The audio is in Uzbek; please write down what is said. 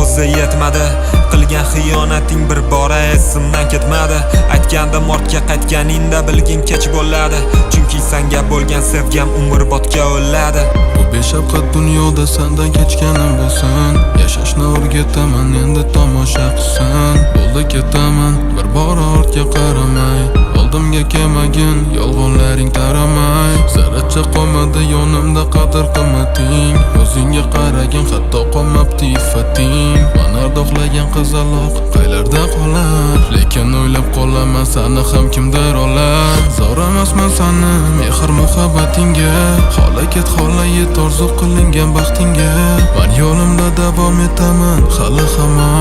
o'zi yetmadi. Qilgan xiyonating bir bora esimdan ketmadi. Aytgandim ortga qaytganingda bilgin kech bo'ladi. Chunki senga bo'lgan sevgam umrbodga o'ladi. Bu beshafqat dunyoda sendan kechganim bo'lsin. Yashashni o'rgataman, endi tomosha qilsin. Bo'ldi ketaman, bir bora ortga qaramay. Oldimga kelmagin, yolg'onlaring taramay. Zarracha qolmadi yonimda qadr qimmating. O'zingga qaragin, hatto qolmabdi iffating. Men ardoqlagan qizaloq qaylarda qolar? Lekin o'ylab qolaman, seni ham kimdir olar. Zor emasman seni mehr muhabbatingga. Xola ket, xola yet, orzu qilingan baxtingga. Men yo'limda davom etaman hali hamon.